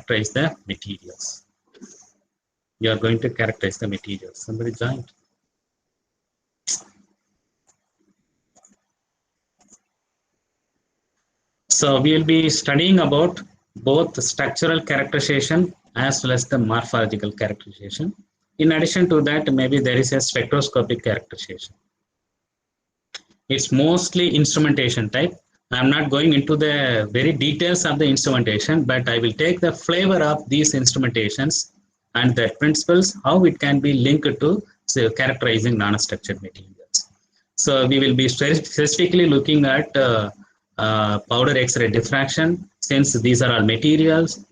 characterize the materials. You are going to characterize the materials. Somebody joined. So we will be studying about both structural characterization as well as the morphological characterization. In addition to that, maybe there is a spectroscopic characterization. It's mostly instrumentation type. I'm not going into the very details of the instrumentation, but I will take the flavor of these instrumentations and the principles, how it can be linked to say, characterizing nanostructured materials. So we will be specifically looking at powder X-ray diffraction, since these are all materials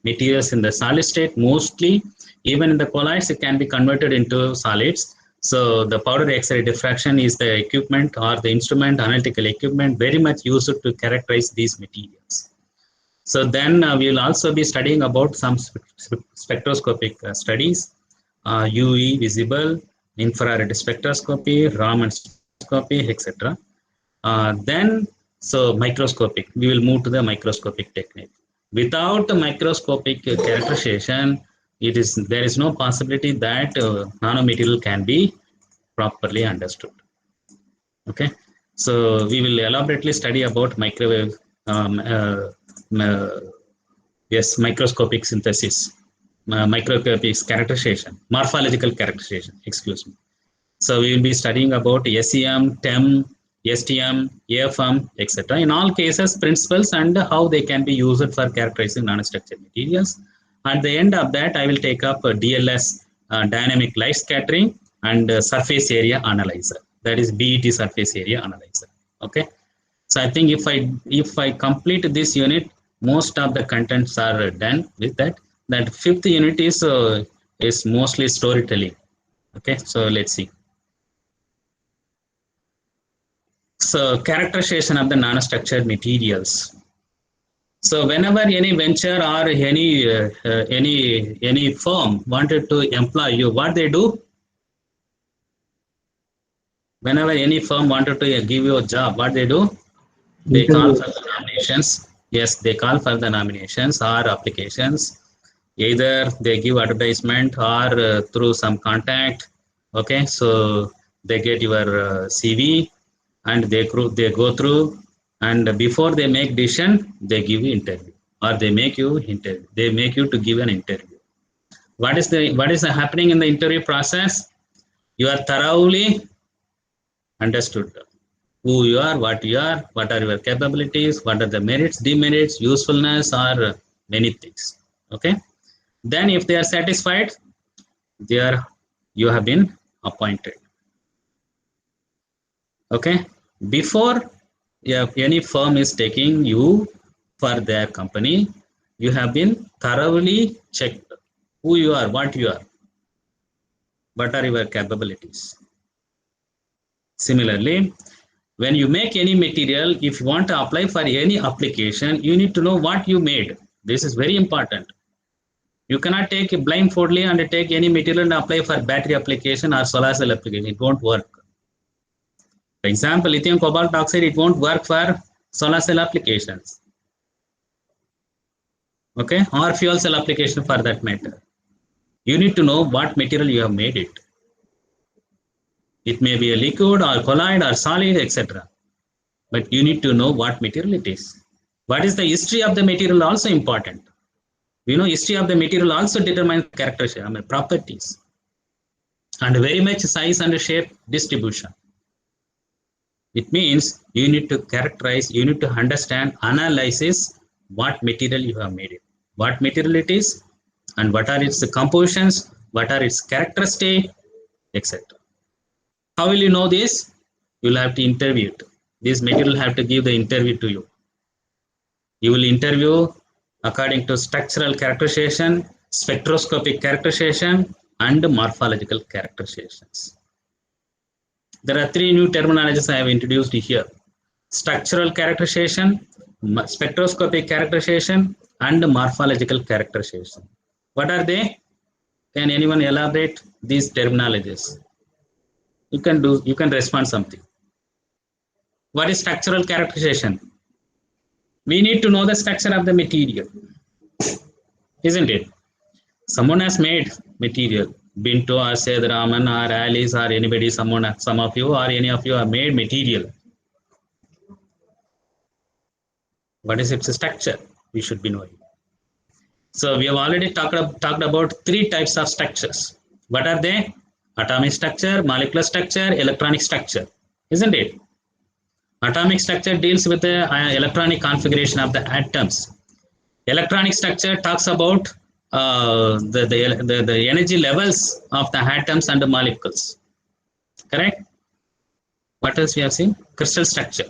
in the solid state mostly. Even in the colloids, it can be converted into solids. So the powder X-ray diffraction is the equipment or the instrument, analytical equipment, very much used to characterize these materials. So then we will also be studying about some spectroscopic studies, UV visible, infrared spectroscopy, Raman spectroscopy, etc. Then, so microscopic, we will move to the microscopic technique. Without the microscopic characterization, there is no possibility that nanomaterial can be properly understood. Okay, so we will elaborately study about microwave, microscopic synthesis, microscopic characterization, morphological characterization, excuse me. So we will be studying about SEM, TEM, STM, AFM, etc. In all cases, principles and how they can be used for characterizing nanostructured materials. At the end of that, I will take up DLS, dynamic light scattering, and surface area analyzer. That is BET surface area analyzer. Okay. So I think if I complete this unit, most of the contents are done with that. That fifth unit is mostly storytelling. Okay. So let's see. So characterization of the nanostructured materials. So whenever any venture or any firm wanted to employ you, what they do? Whenever any firm wanted to give you a job, what they do? They call for the nominations. Yes, they call for the nominations or applications. Either they give advertisement or through some contact. Okay, so they get your CV and they go through, and before they make decision, they give you interview or they make you interview. They make you to give an interview. What is happening in the interview process? You are thoroughly understood who you are, what are your capabilities, what are the merits, demerits, usefulness, or many things. Okay. Then if they are satisfied, you have been appointed. Okay. Before any firm is taking you for their company, you have been thoroughly checked who you are, what you are, what are your capabilities. Similarly, when you make any material, if you want to apply for any application, you need to know what you made. This is very important. You cannot take blindfoldly and take any material and apply for battery application or solar cell application. It won't work. For example, lithium cobalt oxide, it won't work for solar cell applications. Okay, or fuel cell application for that matter. You need to know what material you have made it. It may be a liquid or colloid or solid, etc. But you need to know what material it is. What is the history of the material also important. We know history of the material also determines characteristics, properties, and very much size and shape distribution. It means you need to characterize, you need to understand, analysis what material you have made it, what material it is, and what are its compositions, what are its characteristics, etc. How will you know this? You will have to interview it. This material have to give the interview to you. You will interview according to structural characterization, spectroscopic characterization, and morphological characterizations. There are three new terminologies I have introduced here: structural characterization, spectroscopic characterization, and morphological characterization. What are they? Can anyone elaborate these terminologies? You can respond something. What is structural characterization? We need to know the structure of the material. isn't it? Someone has made material. Binto or Seth Raman or Alice or anybody, someone, some of you or any of you have made material. What is its structure? We should be knowing. So we have already talked about three types of structures. What are they? Atomic structure, molecular structure, electronic structure, isn't it? Atomic structure deals with the electronic configuration of the atoms. Electronic structure talks about the energy levels of the atoms and the molecules. Correct? What else we have seen? Crystal structure.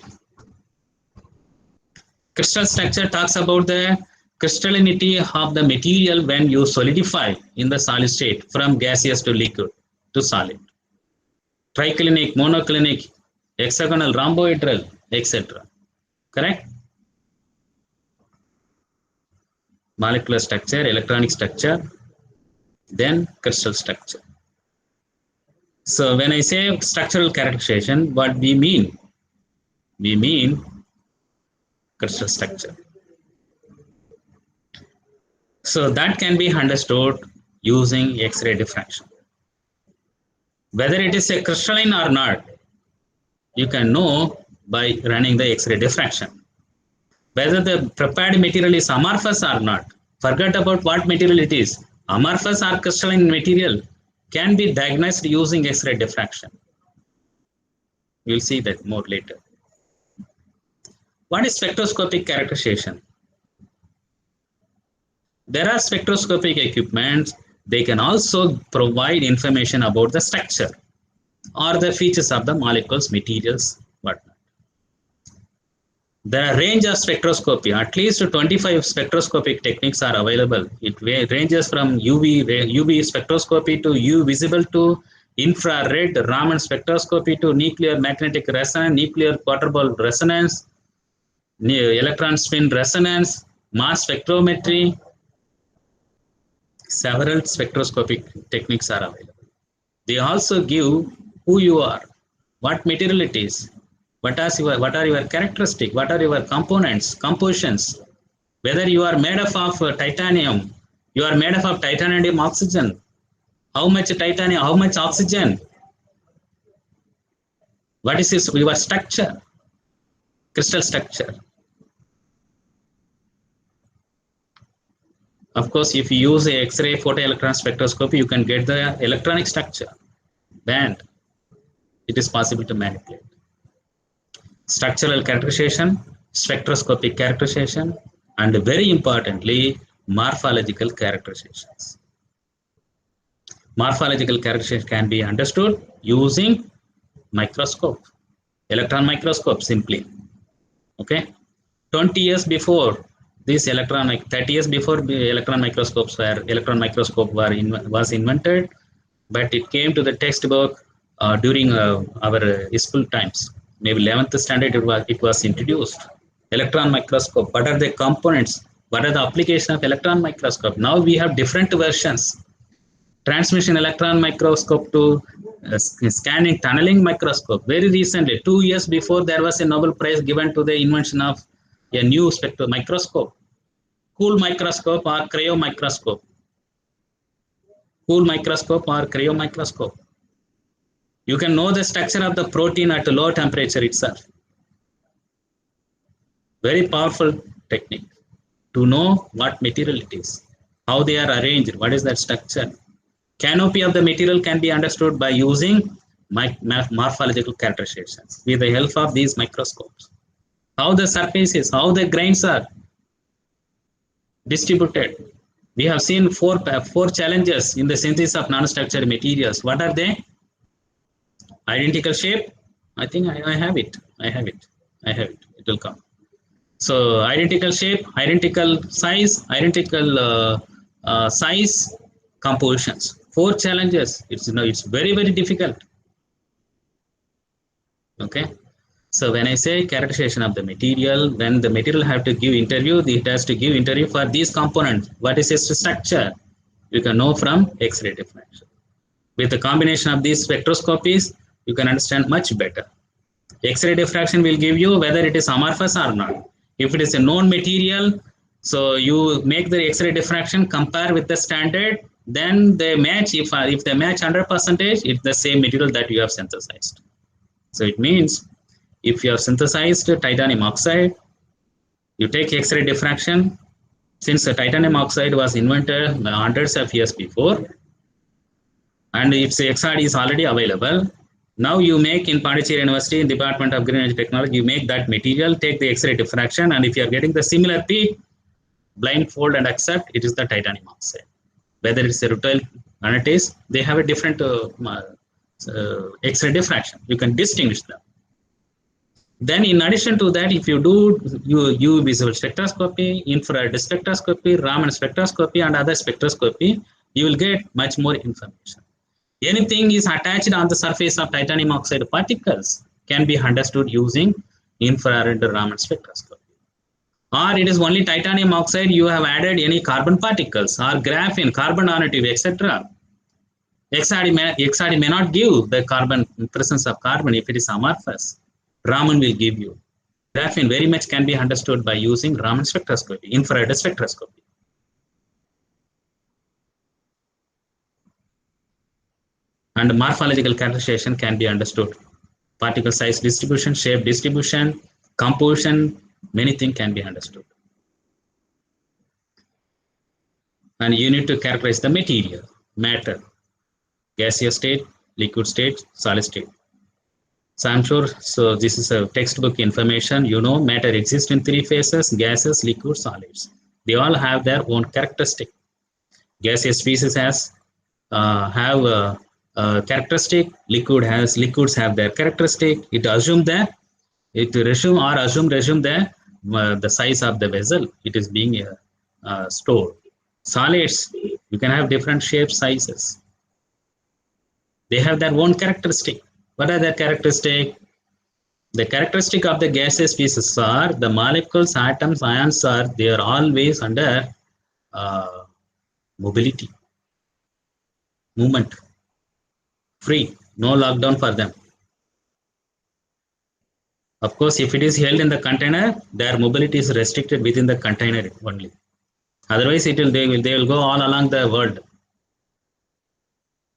Crystal structure talks about the crystallinity of the material when you solidify in the solid state from gaseous to liquid to solid. Triclinic, monoclinic, hexagonal, rhombohedral, etc. Correct? Molecular structure, electronic structure, then crystal structure. So when I say structural characterization, what we mean? We mean crystal structure. So that can be understood using X-ray diffraction. Whether it is a crystalline or not, you can know by running the X-ray diffraction. Whether the prepared material is amorphous or not, forget about what material it is. Amorphous or crystalline material can be diagnosed using X-ray diffraction. We'll see that more later. What is spectroscopic characterization? There are spectroscopic equipments. They can also provide information about the structure or the features of the molecules, materials, whatnot. There are range of spectroscopy. At least 25 spectroscopic techniques are available. It ranges from UV spectroscopy to U visible to infrared Raman spectroscopy to nuclear magnetic resonance, nuclear quadrupole resonance, electron spin resonance, mass spectrometry. Several spectroscopic techniques are available. They also give who you are, what material it is, what are your characteristics, what are your components, compositions, whether you are made up of titanium, you are made up of titanium oxygen, how much titanium, how much oxygen, what is your structure, crystal structure. Of course, if you use a X-ray photoelectron spectroscopy, you can get the electronic structure. Then it is possible to manipulate. Structural characterization, spectroscopic characterization, and very importantly, morphological characterizations. Morphological characterization can be understood using microscope, electron microscope simply. Okay, 20 years before this 30 years before the electron microscope was invented, but it came to the textbook during our school times. Maybe 11th standard it was introduced. Electron microscope, what are the components? What are the application of electron microscope? Now we have different versions. Transmission electron microscope to scanning tunneling microscope. Very recently, 2 years before, there was a Nobel Prize given to the invention of a new spectral microscope, cool microscope or cryo microscope. Cool microscope or cryo microscope. You can know the structure of the protein at a low temperature itself. Very powerful technique to know what material it is, how they are arranged, what is that structure. Canopy of the material can be understood by using morphological characterizations with the help of these microscopes. How the surfaces, how the grains are distributed. We have seen four challenges in the synthesis of nanostructured materials. What are they? Identical shape. I think I have it. It will come. So identical shape, identical size, identical size, compositions. 4 challenges. It's very, very difficult. Okay. So when I say characterization of the material, when the material have to give interview, it has to give interview for these components. What is its structure? You can know from X-ray diffraction. With the combination of these spectroscopies, you can understand much better. X-ray diffraction will give you whether it is amorphous or not. If it is a known material, So you make the X-ray diffraction, compare with the standard, then they match. If they match 100%, it's the same material that you have synthesized. So it means if you have synthesized titanium oxide, you take X-ray diffraction. Since the titanium oxide was invented hundreds of years before, and its XRD is already available, now you make in Pondicherry University, in Department of Green Energy Technology, you make that material, take the X-ray diffraction, and if you are getting the similar peak, blindfold and accept it is the titanium oxide. Whether it's a rutile and it is, they have a different X-ray diffraction. You can distinguish them. Then in addition to that, if you do UV visible spectroscopy, infrared spectroscopy, Raman spectroscopy, and other spectroscopy, you will get much more information. Anything is attached on the surface of titanium oxide particles can be understood using infrared Raman spectroscopy. Or it is only titanium oxide, you have added any carbon particles or graphene, carbon nanotube, etc. XRD may not give the carbon presence of carbon if it is amorphous. Raman will give you. Graphene very much can be understood by using Raman spectroscopy, infrared spectroscopy. And morphological characterization can be understood. Particle size distribution, shape distribution, composition, many things can be understood. And you need to characterize the material, matter, gaseous state, liquid state, solid state. So I'm sure, so this is a textbook information. You know, matter exists in three phases: gases, liquids, solids. They all have their own characteristic. Gaseous species have a characteristic. Liquids have their characteristic. It resume the size of the vessel. It is being stored. Solids, you can have different shapes, sizes. They have their own characteristic. What are their characteristic? The characteristic of the gaseous species are the molecules, atoms, ions they are always under mobility, movement, free, no lockdown for them. Of course, if it is held in the container, their mobility is restricted within the container only. Otherwise, they will go all along the world.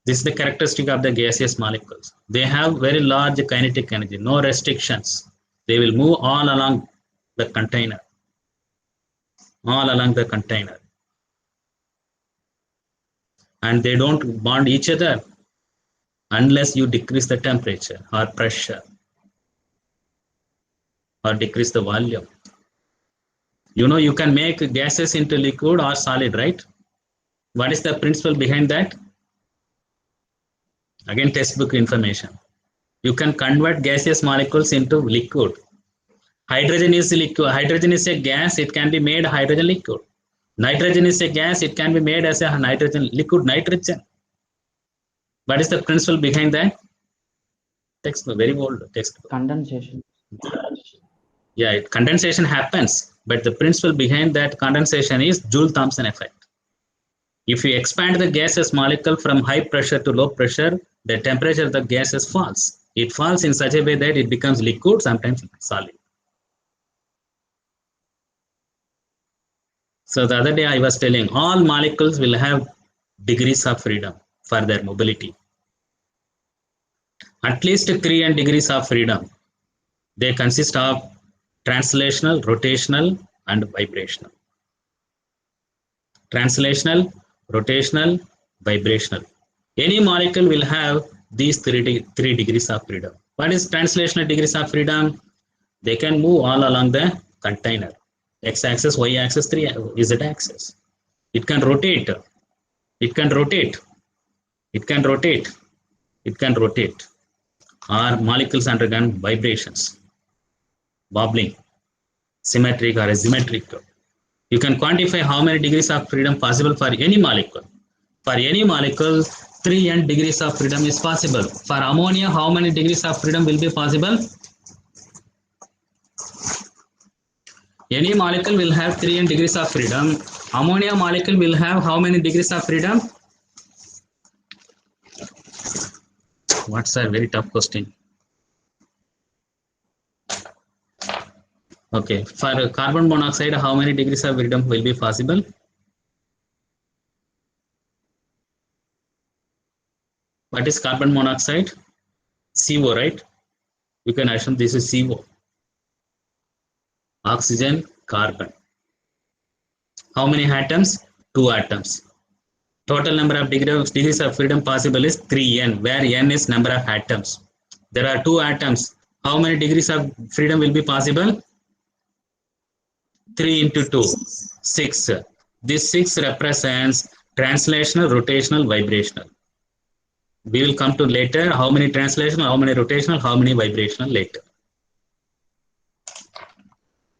This is the characteristic of the gaseous molecules. They have very large kinetic energy, no restrictions. They will move all along the container. And they don't bond each other unless you decrease the temperature or pressure or decrease the volume. You know, you can make gases into liquid or solid, right? What is the principle behind that? Again, textbook information. You can convert gaseous molecules into liquid. Hydrogen is liquid. Hydrogen is a gas. It can be made hydrogen liquid. Nitrogen is a gas. It can be made as a nitrogen liquid nitrogen. What is the principle behind that? Textbook, very old textbook. Condensation. Yeah, condensation happens, but the principle behind that condensation is Joule-Thomson effect. If you expand the gaseous molecule from high pressure to low pressure, the temperature of the gases falls. It falls in such a way that it becomes liquid, sometimes solid. So the other day I was telling all molecules will have degrees of freedom for their mobility. At least 3 degrees of freedom. They consist of translational, rotational, and vibrational. Translational, rotational, vibrational. Any molecule will have these three degrees of freedom. What is translational degrees of freedom? They can move all along the container. X-axis, Y-axis, Z-axis. It can rotate. It can rotate. It can rotate. It can rotate. Or molecules undergo vibrations, wobbling, symmetric or asymmetric. You can quantify how many degrees of freedom possible for any molecule. For any molecule, 3 degrees of freedom is possible. For ammonia, how many degrees of freedom will be possible? Any molecule will have 3 degrees of freedom. Ammonia molecule will have how many degrees of freedom? What's a very tough question? Okay, for carbon monoxide, how many degrees of freedom will be possible? What is carbon monoxide? CO, right? You can assume this is CO. Oxygen, carbon. How many atoms? Two atoms. Total number of degrees of freedom possible is 3n, where n is number of atoms. There are two atoms. How many degrees of freedom will be possible? 3 into 2, 6. This 6 represents translational, rotational, vibrational. We will come to later how many translational, how many rotational, how many vibrational later.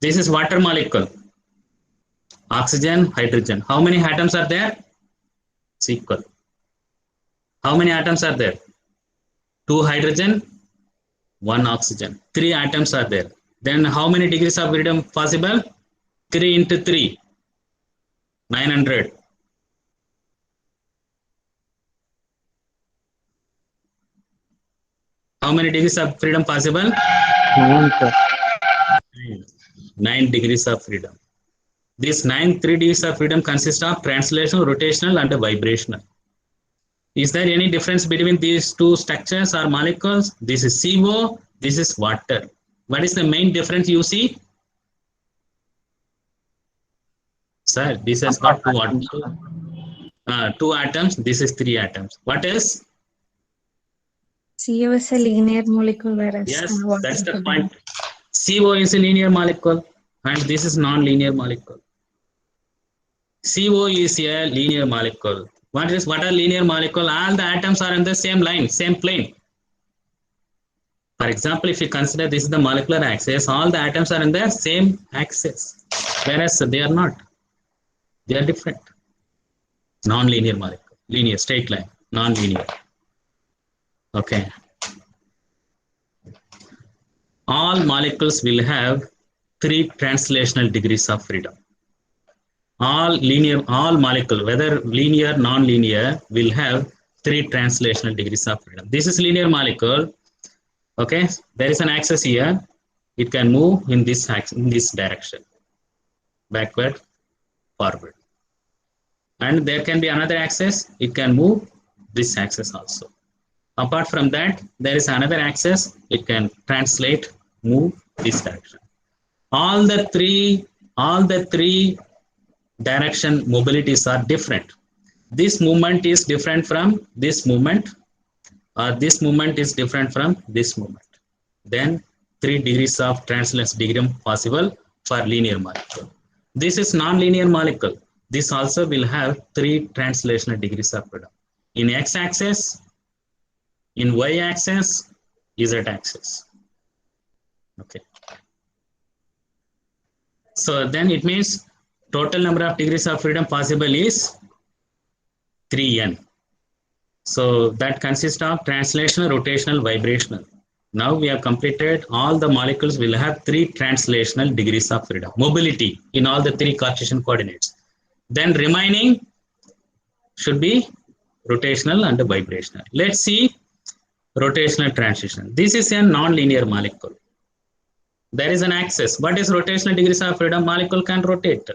This is water molecule. Oxygen, hydrogen. How many atoms are there? It's equal. How many atoms are there? 2 hydrogen, 1 oxygen. 3 atoms are there. Then how many degrees of freedom possible? 3 into 3, 900. How many degrees of freedom possible? 9, sir. 9 degrees of freedom. These 9 3 degrees of freedom consist of translational, rotational, and vibrational. Is there any difference between these two structures or molecules? This is CO, this is water. What is the main difference you see? Sir, this has got two atoms, this is 3 atoms. What is? CO is a linear molecule, whereas Yes, water that's is the a point. CO is a linear molecule and this is non-linear molecule. CO is a linear molecule. What are linear molecule? All the atoms are in the same line, same plane. For example, if you consider this is the molecular axis, all the atoms are in the same axis, whereas they are not. They are different. Non-linear molecule, linear, straight line, non-linear. Okay. All molecules will have 3 translational degrees of freedom. All molecule, whether linear, non-linear, will have 3 translational degrees of freedom. This is linear molecule. Okay, there is an axis here. It can move in this direction, backward, forward. And there can be another axis. It can move this axis also. Apart from that, there is another axis. It can translate, move this direction. All the three direction mobilities are different. This movement is different from this movement, or this movement is different from this movement. Then 3 degrees of translational degree possible for linear molecule. This is non-linear molecule. This also will have 3 translational degrees of freedom. In x-axis, in y-axis, z-axis. Okay. So then it means total number of degrees of freedom possible is 3n. So that consists of translational, rotational, vibrational. Now we have completed all the molecules will have 3 translational degrees of freedom, mobility in all the 3 Cartesian coordinates. Then remaining should be rotational and vibrational. Let's see rotational transition. This is a non-linear molecule. There is an axis. What is rotational degrees of freedom? Molecule can rotate.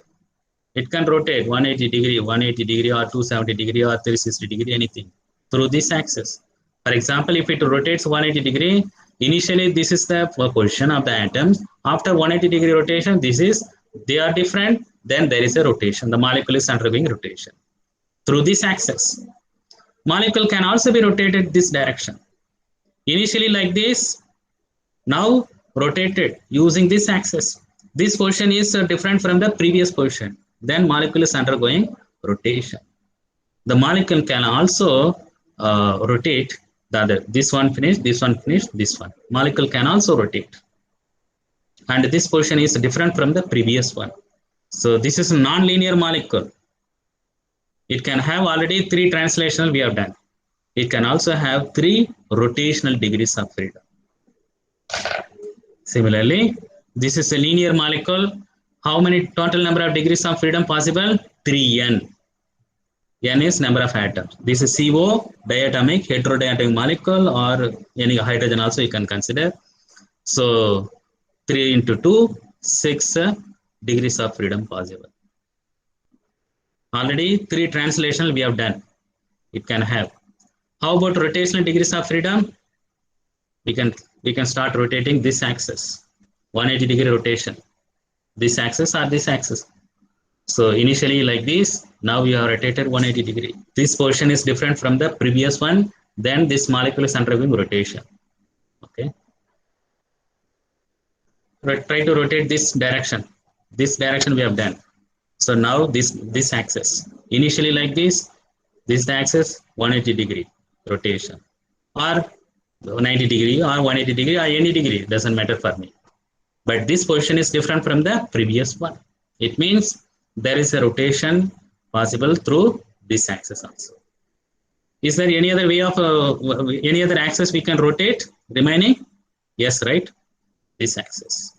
It can rotate 180 degree, 180 degree, or 270 degree, or 360 degree, anything through this axis. For example, if it rotates 180 degree, initially this is the position of the atoms. After 180 degree rotation, they are different. Then there is a rotation. The molecule is undergoing rotation through this axis. Molecule can also be rotated this direction. Initially like this, now rotated using this axis. This position is different from the previous position. Then molecule is undergoing rotation. The molecule can also rotate the other. This one finished, this one finished, this one. Molecule can also rotate. And this position is different from the previous one. So this is a non-linear molecule. It can have already 3 translational we have done. It can also have 3 rotational degrees of freedom. Similarly, this is a linear molecule. How many total number of degrees of freedom possible? 3n. N is number of atoms. This is CO, diatomic, heterodiatomic molecule, or any hydrogen also you can consider. So 3 into 2, 6 degrees of freedom possible. Already 3 translation we have done. It can have. How about rotational degrees of freedom? We can start rotating this axis, 180-degree rotation. This axis or this axis. So initially like this, now we have rotated 180 degree. This portion is different from the previous one. Then this molecule is undergoing rotation. Okay. Try to rotate this direction. This direction we have done. So now this axis. Initially like this axis 180 degree rotation, or 90 degree or 180 degree or any degree, doesn't matter for me. But this position is different from the previous one. It means there is a rotation possible through this axis also. Is there any other way of any other axis we can rotate remaining? Yes, right? This axis.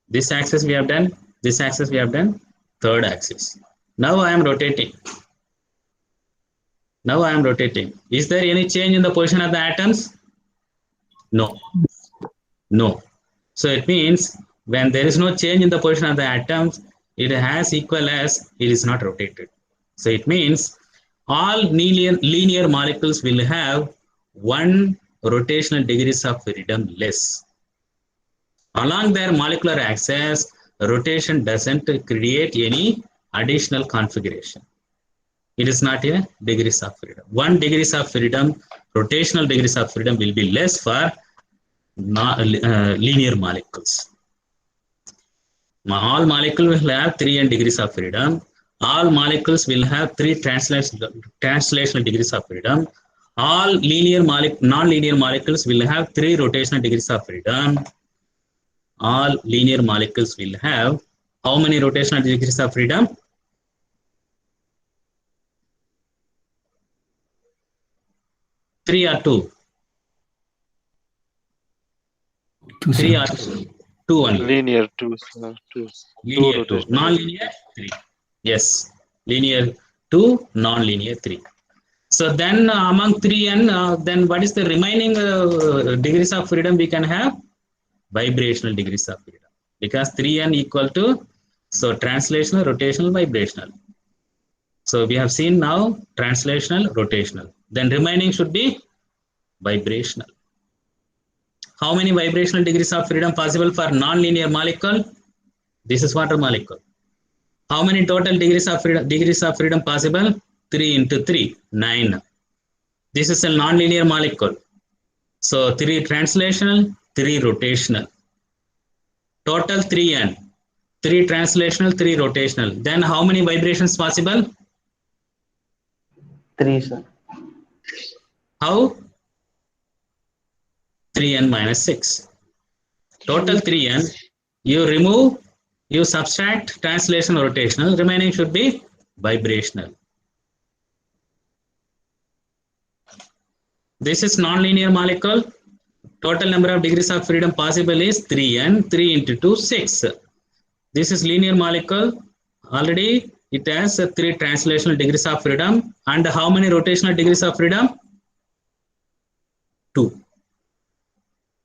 This axis we have done. This axis we have done. Third axis. Now I am rotating. Now I am rotating. Is there any change in the position of the atoms? No. No. So it means when there is no change in the position of the atoms, it has equal as it is not rotated. So it means all linear molecules will have 1 rotational degrees of freedom less. Along their molecular axis, rotation doesn't create any additional configuration. It is not a degrees of freedom. 1 degrees of freedom, rotational degrees of freedom will be less for linear molecules. All molecules will have 3n degrees of freedom. All molecules will have 3 translational degrees of freedom. All non-linear molecules will have 3 rotational degrees of freedom. All linear molecules will have how many rotational degrees of freedom? 3 or 2? 3 or 2? 2 only. Linear 2, sir. 2. Linear 2. Non-linear 3. Yes. Linear 2, non-linear 3. So then among 3 and then what is the remaining degrees of freedom we can have? Vibrational degrees of freedom. Because 3n equal to, so translational, rotational, vibrational. So we have seen now translational, rotational. Then remaining should be vibrational. How many vibrational degrees of freedom possible for non-linear molecule? This is water molecule. How many total degrees of freedom possible? 3 into 3, 9. This is a non-linear molecule. So 3 translational, 3 rotational. Total 3n. 3 translational, 3 rotational. Then how many vibrations possible? 3, sir. How? 3n minus 6. Total 3n. You subtract translation rotational. Remaining should be vibrational. This is non-linear molecule. Total number of degrees of freedom possible is 3n. 3 into 2, 6. This is linear molecule. Already it has 3 translational degrees of freedom. And how many rotational degrees of freedom? 2.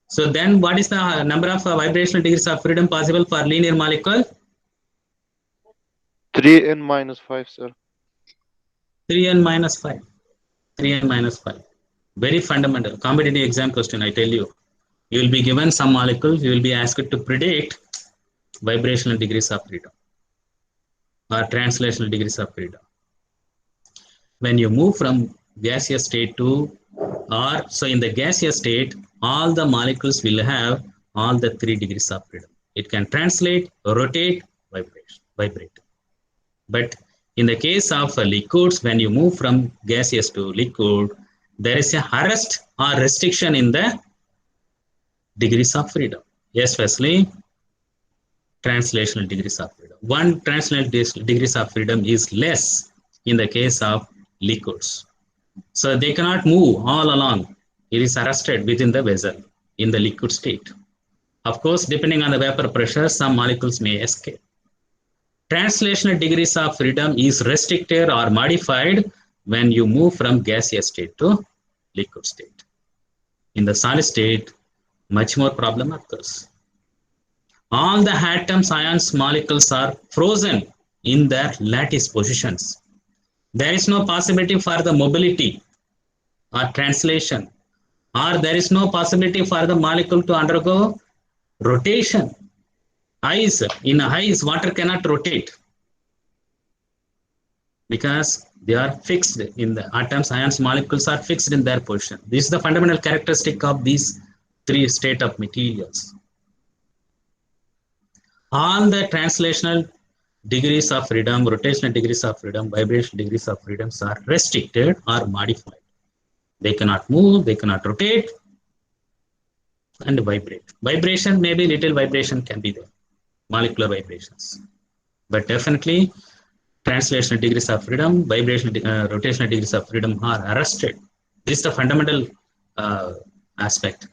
So then what is the number of vibrational degrees of freedom possible for linear molecule? 3n minus 5, sir. 3n minus 5. 3n minus 5. Very fundamental. Competitive exam question, I tell you. You will be given some molecules, you will be asked to predict vibrational degrees of freedom or translational degrees of freedom. When you move from gaseous state to, or so in the gaseous state, all the molecules will have all the 3 degrees of freedom. It can translate, rotate, vibrate. But in the case of liquids, when you move from gaseous to liquid, there is a arrest or restriction in the degrees of freedom, especially translational degrees of freedom. 1 translational degrees of freedom is less in the case of liquids. So they cannot move all along. It is arrested within the vessel in the liquid state. Of course, depending on the vapor pressure, some molecules may escape. Translational degrees of freedom is restricted or modified when you move from gaseous state to liquid state. In the solid state, much more problem occurs. All the atoms, ions, molecules are frozen in their lattice positions. There is no possibility for the mobility or translation, or there is no possibility for the molecule to undergo rotation. In ice, water cannot rotate because they are fixed in the atoms, ions, molecules are fixed in their position. This is the fundamental characteristic of these three state of materials. All the translational degrees of freedom, rotational degrees of freedom, vibrational degrees of freedom are restricted or modified. They cannot move, they cannot rotate and vibrate. Vibration, maybe little vibration can be there, molecular vibrations. But definitely translational degrees of freedom, rotational degrees of freedom are arrested. This is the fundamental aspect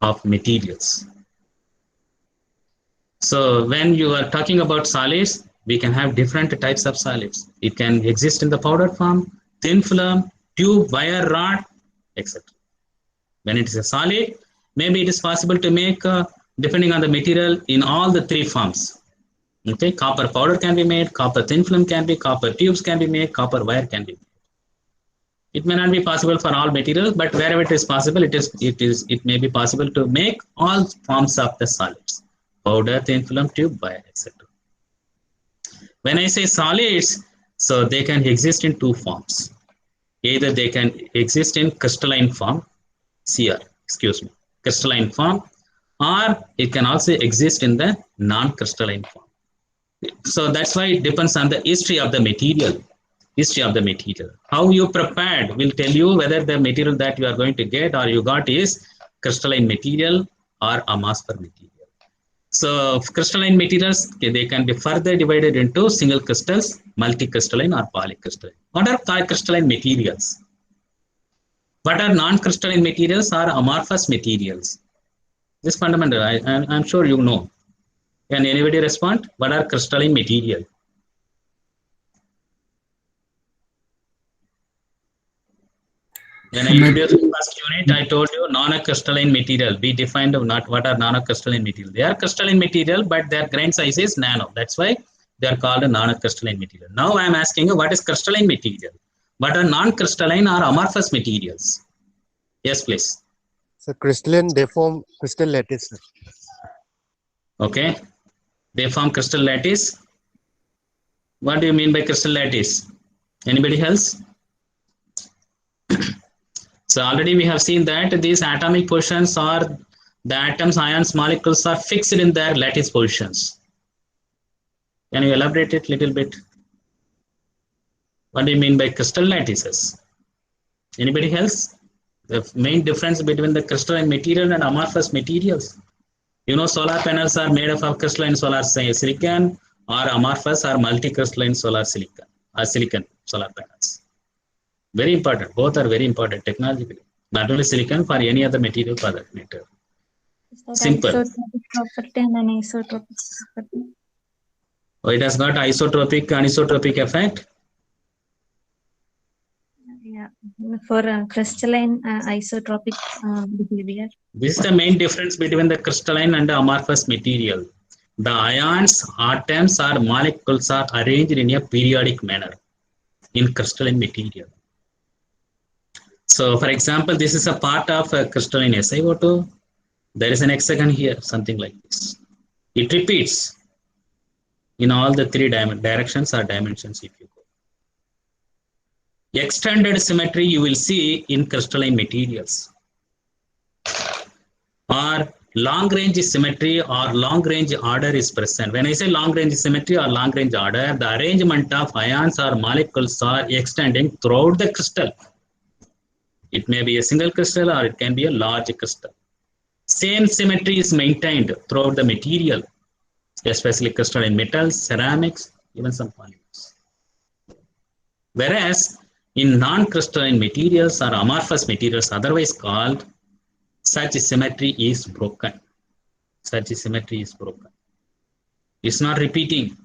of materials. So when you are talking about solids, we can have different types of solids. It can exist in the powder form, thin film, tube, wire, rod, etc. When it is a solid, maybe it is possible to make, depending on the material, in all the three forms. Okay, copper powder can be made, copper thin film can be, copper tubes can be made, copper wire can be made. It may not be possible for all materials, but wherever it is possible, it may be possible to make all forms of the solids: powder, thin film, tube, wire, etc. When I say solids, so they can exist in two forms. Either they can exist in crystalline form, crystalline form, or it can also exist in the non-crystalline form. So that's why it depends on the history of the material. How you prepared will tell you whether the material that you are going to get or you got is crystalline material or amorphous material. So crystalline materials, they can be further divided into single crystals, multicrystalline or polycrystalline. What are crystalline materials? What are non-crystalline materials or amorphous materials? This is fundamental. I'm sure you know. Can anybody respond? What are crystalline material? When I introduced the first unit, I told you non-crystalline material. We defined not what are non-crystalline material. They are crystalline material, but their grain size is nano. That's why they are called a non-crystalline material. Now I am asking you, what is crystalline material? What are non-crystalline or amorphous materials? Yes, please. So crystalline, they form crystal lattice. Okay. They form crystal lattice. What do you mean by crystal lattice? Anybody else? So already we have seen that these atomic positions are the atoms, ions, molecules are fixed in their lattice positions. Can you elaborate it a little bit? What do you mean by crystal lattices? Anybody else? The main difference between the crystalline material and amorphous materials. You know, solar panels are made up of crystalline solar silicon or amorphous or multicrystalline solar silicon or silicon solar panels. Very important. Both are very important technologically. Not only silicon, for any other material for that matter. Simple. Isotropic property and anisotropic property. Oh, it has got isotropic, anisotropic effect. Yeah, for crystalline isotropic behavior. This is the main difference between the crystalline and the amorphous material. The ions, atoms, or molecules are arranged in a periodic manner in crystalline material. So, for example, this is a part of a crystalline SiO2. There is an hexagon here, something like this. It repeats in all the three directions or dimensions if you go. Extended symmetry you will see in crystalline materials. Or long range symmetry or long range order is present. When I say long range symmetry or long range order, the arrangement of ions or molecules are extending throughout the crystal. It may be a single crystal or it can be a large crystal. Same symmetry is maintained throughout the material, especially crystalline metals, ceramics, even some polymers. Whereas in non-crystalline materials or amorphous materials, otherwise called, such symmetry is broken. Such symmetry is broken. It's not repeating.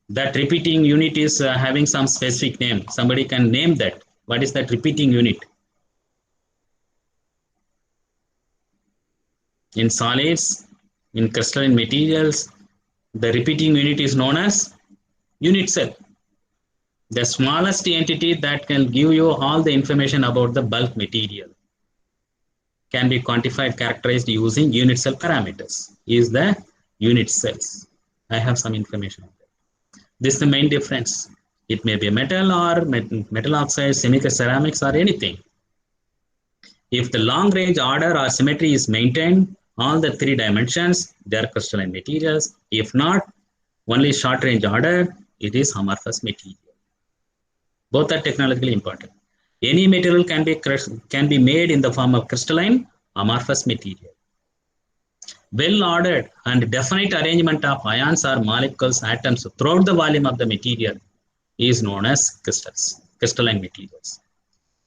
That repeating unit is having some specific name. Somebody can name that. What is that repeating unit? In solids, In crystalline materials, the repeating unit is known as unit cell. The smallest entity that can give you all the information about the bulk material can be quantified, characterized using unit cell parameters, is the unit cells. I have some information on that. This is the main difference. It may be a metal or metal oxide, ceramics or anything. If the long range order or symmetry is maintained, all the 3 dimensions, they are crystalline materials. If not, only short range order, it is amorphous material. Both are technologically important. Any material can be made in the form of crystalline amorphous material. Well ordered and definite arrangement of ions or molecules, atoms throughout the volume of the material is known as crystals, crystalline materials.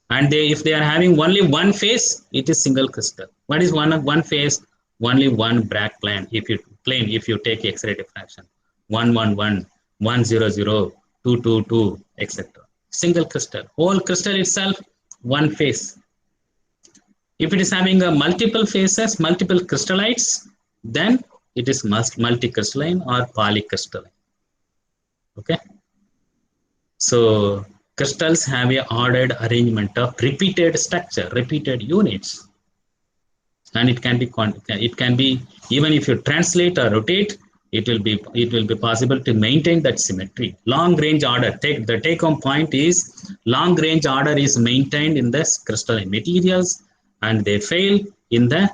And if they are having only one phase, it is single crystal. What is one phase? Only one Bragg plane. If you take X-ray diffraction, 111, 100, 222, etc. Single crystal. Whole crystal itself, one phase. If it is having a multiple phases, multiple crystallites, then it is multicrystalline or polycrystalline. Okay. So crystals have a ordered arrangement of repeated structure, repeated units, and it can be even if you translate or rotate, it will be possible to maintain that symmetry. Long range order. The take home point is long range order is maintained in the crystalline materials, and they fail in the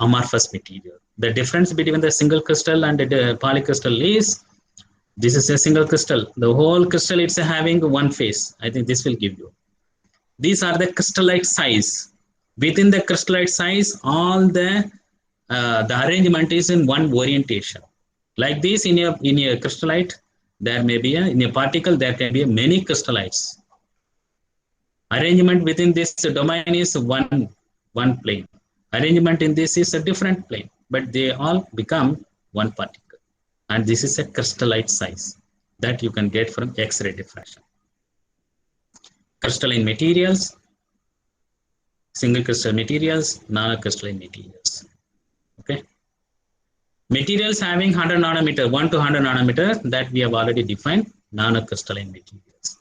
amorphous material. The difference between the single crystal and the polycrystal is this is a single crystal. The whole crystal it's having one phase. I think this will give you. These are the crystallite size. Within the crystallite size, all the arrangement is in one orientation. Like this, in a crystallite, there may be in a particle there can be many crystallites. Arrangement within this domain is one plane. Arrangement in this is a different plane, but they all become one particle. And this is a crystallite size that you can get from X-ray diffraction. Crystalline materials, single crystal materials, nanocrystalline materials. Okay. Materials having 100 nanometer, 1 to 100 nanometer, that we have already defined, nanocrystalline materials.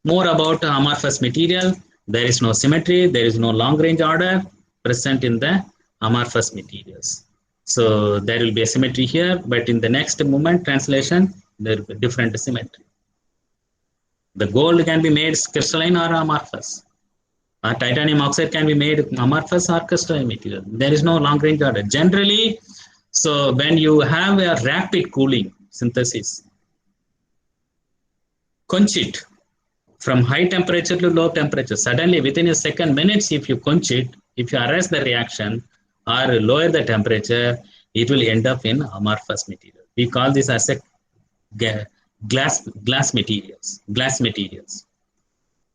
More about amorphous material. There is no symmetry, there is no long range order present in the amorphous materials. So there will be a symmetry here, but in the next moment translation, there will be different symmetry. The gold can be made crystalline or amorphous. Or titanium oxide can be made amorphous or crystalline material. There is no long range order. Generally, so when you have a rapid cooling synthesis, quench it from high temperature to low temperature. Suddenly within a second, minutes, if you quench it, if you arrest the reaction or lower the temperature, it will end up in amorphous material. We call this as a glass materials,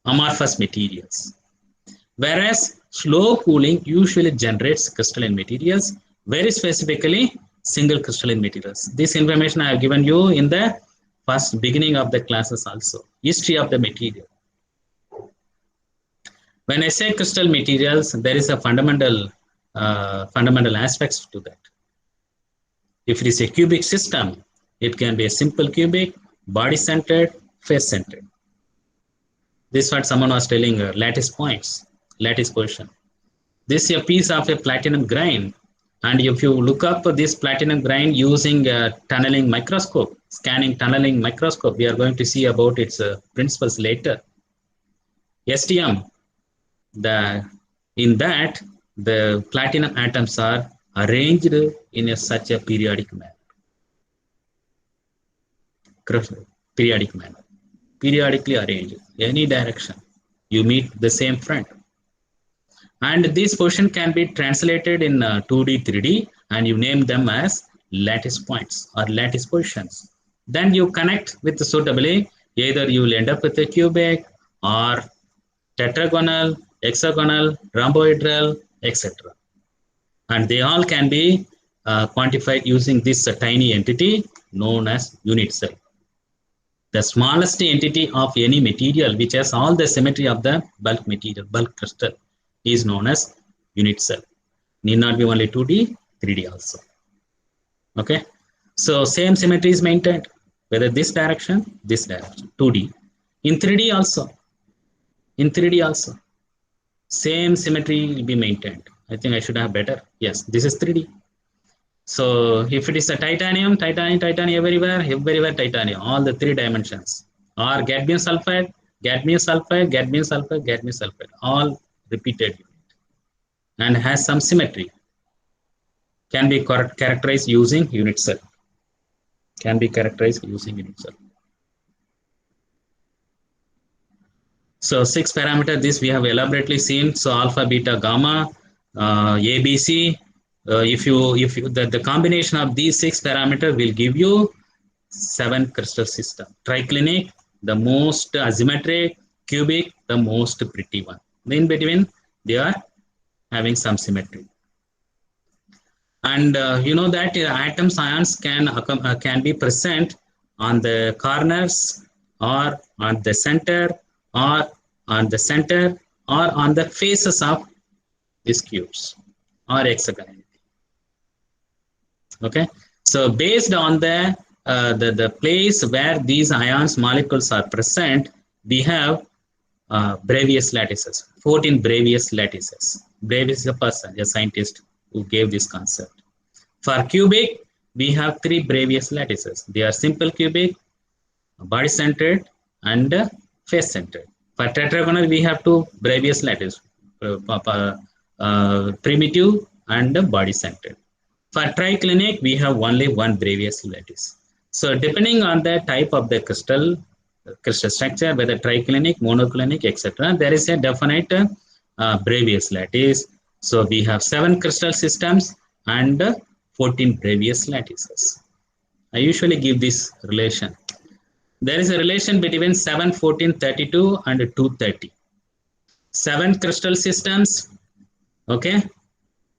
amorphous materials. Whereas slow cooling usually generates crystalline materials, very specifically single crystalline materials. This information I have given you in the first beginning of the classes also, history of the material. When I say crystal materials, there is a fundamental aspects to that. If it is a cubic system, it can be a simple cubic, body-centered, face-centered. This is what someone was telling, lattice points, lattice position. This is a piece of a platinum grain. And if you look up this platinum grain using a tunneling microscope, scanning tunneling microscope, we are going to see about its principles later. STM, in that, the platinum atoms are arranged in such a periodic manner. Periodically arranged, any direction, you meet the same front. And this position can be translated in 2D, 3D, and you name them as lattice points or lattice positions. Then you connect with suitably, either you will end up with a cubic or tetragonal, hexagonal, rhomboedral, etc. And they all can be quantified using this tiny entity known as unit cell. The smallest entity of any material which has all the symmetry of the bulk material, bulk crystal, is known as unit cell. Need not be only 2D, 3D also. Okay, so same symmetry is maintained, whether this direction, 2D. In 3D also, same symmetry will be maintained. I think I should have better. Yes, this is 3D. So if it is a titanium, everywhere titanium, all the 3 dimensions, or cadmium sulfide, all repeated and has some symmetry, can be characterized using unit cell. So 6 parameter, this we have elaborately seen. So alpha, beta, gamma, ABC. If you the combination of these 6 parameter will give you 7 crystal system. Triclinic, the most asymmetric; cubic, the most pretty one. In between, they are having some symmetry. And you know that atoms, ions can be present on the corners, or on the center, or on the faces of these cubes or hexagon. Okay, so based on the place where these ions molecules are present, we have Bravais lattices, 14 Bravais lattices. Bravais is a person, a scientist who gave this concept. For cubic, we have 3 Bravais lattices. They are simple cubic, body centered, and face centered. For tetragonal, we have 2 Bravais lattices, primitive and body centered. For triclinic, we have only 1 Bravais lattice. So depending on the type of the crystal structure, whether triclinic, monoclinic, etc., there is a definite Bravais lattice. So we have 7 crystal systems and 14 Bravais lattices. I usually give this relation. There is a relation between 7, 14, 32 and 230. 7 crystal systems, okay,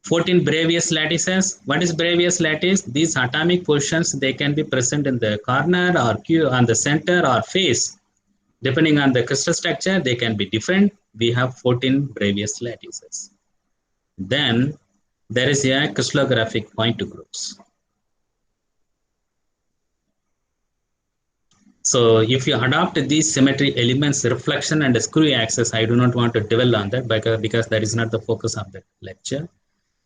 14 Bravais lattices. What is Bravais lattice? These atomic positions, they can be present in the corner or on the center or face. Depending on the crystal structure, they can be different. We have 14 Bravais lattices. Then there is a crystallographic point groups. So if you adopt these symmetry elements, reflection and screw axis, I do not want to dwell on that because that is not the focus of the lecture.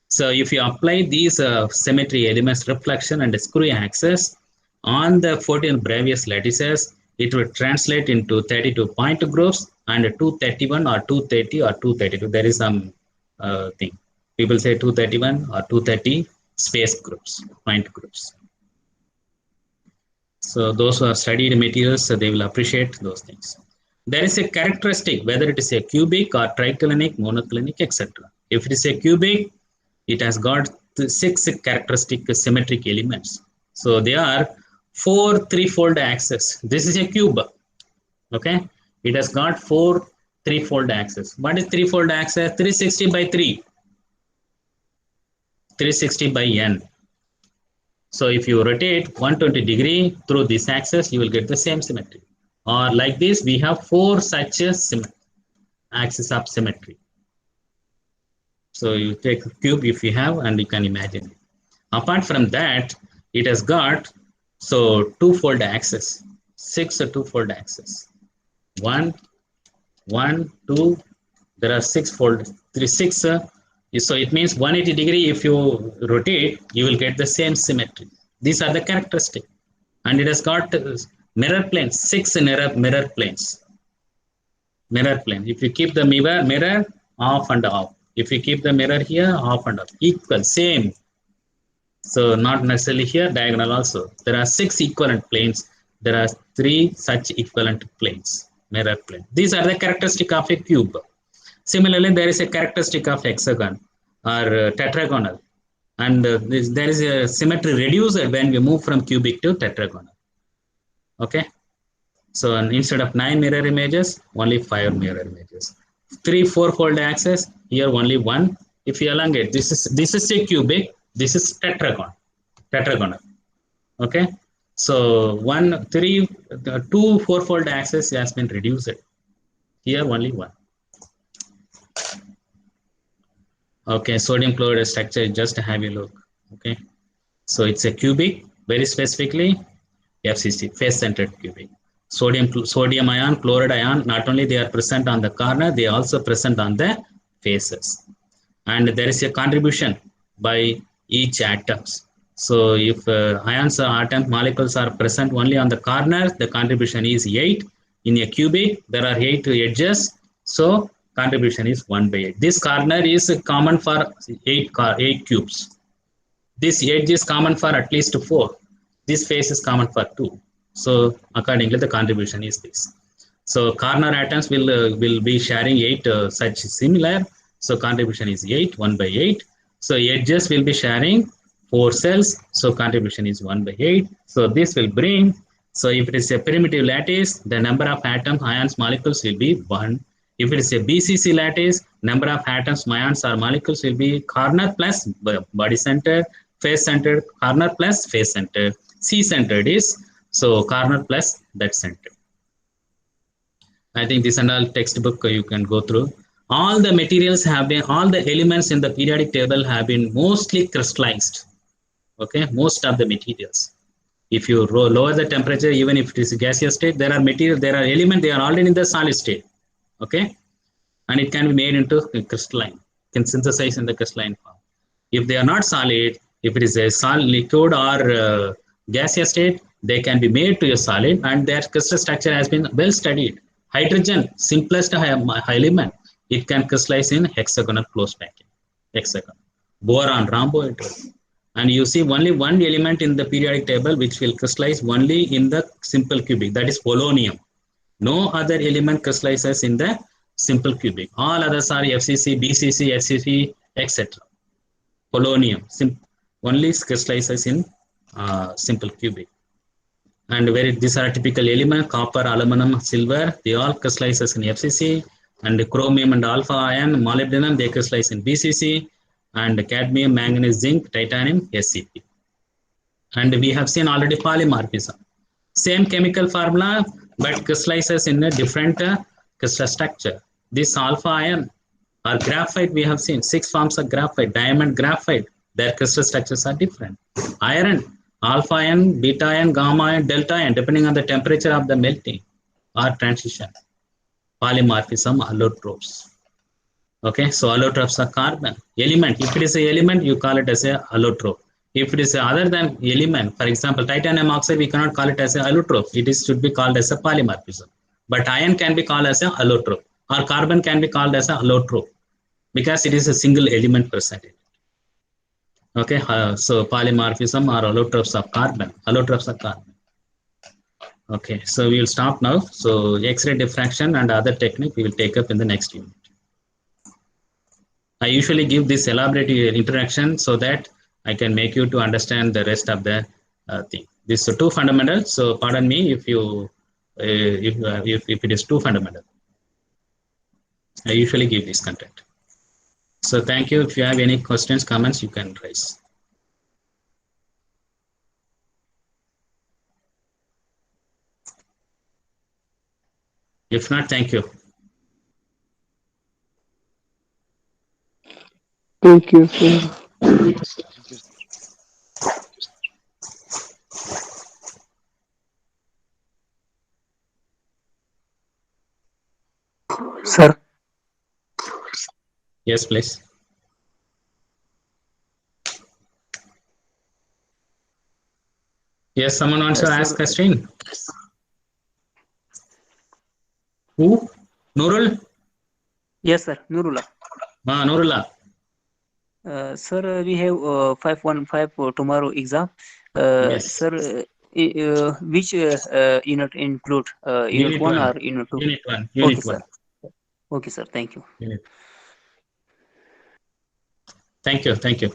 So if you apply these symmetry elements, reflection and screw axis on the 14 Bravais lattices, it will translate into 32 point groups and 231 or 230 or 232. There is some thing. People say 231 or 230 space groups, point groups. So those who have studied materials, they will appreciate those things. There is a characteristic, whether it is a cubic or triclinic, monoclinic, etc. If it is a cubic, it has got 6 characteristic symmetric elements. So they are 4 3-fold axes. This is a cube. Okay, it has got 4 3-fold axes. What is 3-fold axis? 360 by 3. 360 by n. So if you rotate 120 degree through this axis, you will get the same symmetry. Or like this, we have 4 such axes of symmetry. So you take a cube if you have, and you can imagine it. Apart from that, it has got 2-fold axis, 6 2-fold axis. 1, 1, 2. There are 6-fold, 3, 6. So it means 180 degree. If you rotate, you will get the same symmetry. These are the characteristics, and it has got mirror planes, 6 mirror planes. Mirror plane. If you keep the mirror off and off. If you keep the mirror here, off and off, equal, same. So not necessarily here, diagonal also. There are 6 equivalent planes. There are 3 such equivalent planes, mirror plane. These are the characteristic of a cube. Similarly, there is a characteristic of hexagon or tetragonal. And there is a symmetry reducer when we move from cubic to tetragonal. Okay. So instead of 9 mirror images, only 5 mirror images. 3 4-fold axis, here only 1. If you elongate, this is a cubic, this is tetragonal. Okay, so 2 4-fold axis has been reduced. Here only 1. Okay, sodium chloride structure, just have a look. Okay, So it's a cubic, very specifically FCC, face-centered cubic. Sodium ion, chloride ion, not only they are present on the corner, they are also present on the faces. And there is a contribution by each atoms. So if ions or atom molecules are present only on the corner, the contribution is 8. In a cubic, there are 8 edges. So contribution is 1 by 8. This corner is common for 8 cubes. This edge is common for at least 4. This face is common for 2. So accordingly, the contribution is this. So corner atoms will be sharing 8 such similar. So contribution is 8, 1 by 8. So edges will be sharing 4 cells. So contribution is 1 by 8. So this will bring, so if it is a primitive lattice, the number of atoms, ions, molecules will be 1. If it is a BCC lattice, number of atoms, ions, or molecules will be corner plus body centered, face centered, corner plus face centered. C centered is so corner plus that centered. I think this and all textbook you can go through. All the materials have been, all the elements in the periodic table have been mostly crystallized. Okay, most of the materials. If you lower the temperature, even if it is a gaseous state, there are material, there are elements, they are already in the solid state. Okay, and it can be made into crystalline, can synthesize in the crystalline form. If they are not solid, if it is a solid liquid or gaseous state, they can be made to a solid, and their crystal structure has been well studied. Hydrogen, simplest element, it can crystallize in hexagonal closed package. Hexagon. Boron, rhombohedral. And you see only one element in the periodic table which will crystallize only in the simple cubic, that is polonium. No other element crystallizes in the simple cubic. All others are FCC, BCC, FCC, etc. Polonium only crystallizes in simple cubic. And these are typical elements: copper, aluminum, silver, they all crystallizes in FCC. And chromium and alpha ion, molybdenum, they crystallize in BCC. And cadmium, manganese, zinc, titanium, SCP. And we have seen already polymorphism. Same chemical formula, but crystallizes in a different crystal structure. This alpha ion or graphite, we have seen 6 forms of graphite, diamond graphite, their crystal structures are different. Iron, alpha ion, beta ion, gamma ion, delta ion, depending on the temperature of the melting or transition. Polymorphism, allotropes. Okay, so allotropes are carbon. Element, if it is an element, you call it as a allotrope. If it is other than element, for example, titanium oxide, we cannot call it as an allotrope. It should be called as a polymorphism. But iron can be called as an allotrope, or carbon can be called as an allotrope because it is a single element present. Okay, so polymorphism or allotropes of carbon. Allotropes of carbon. Okay, so we will stop now. So X-ray diffraction and other technique we will take up in the next unit. I usually give this elaborate introduction so that I can make you to understand the rest of the thing. These are 2 fundamental. So pardon me if you if it is too fundamental. I usually give this content. So thank you. If you have any questions, comments, you can raise. If not, thank you. Thank you, sir. Sir, Yes, please. Yes, someone wants to ask question. Who? Nurul? yes, sir, Nurullah. Nurullah. Sir, we have 515 for tomorrow exam. Yes. Sir, which unit include unit 1 or unit 2? Unit 1. Okay, Unit 1. sir. Okay, sir. Thank you. Unit. Thank you. Thank you.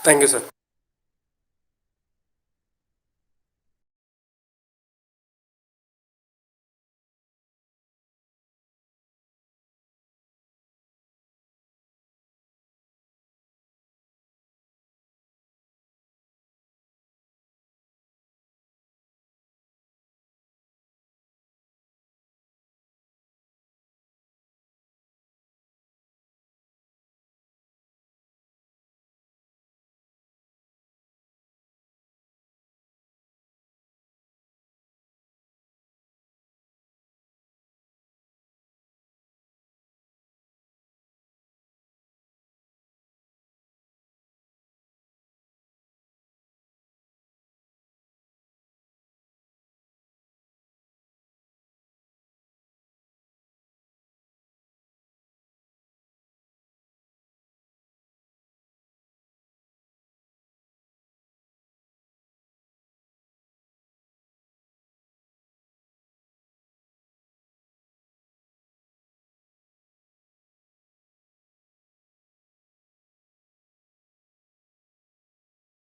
Thank you, sir.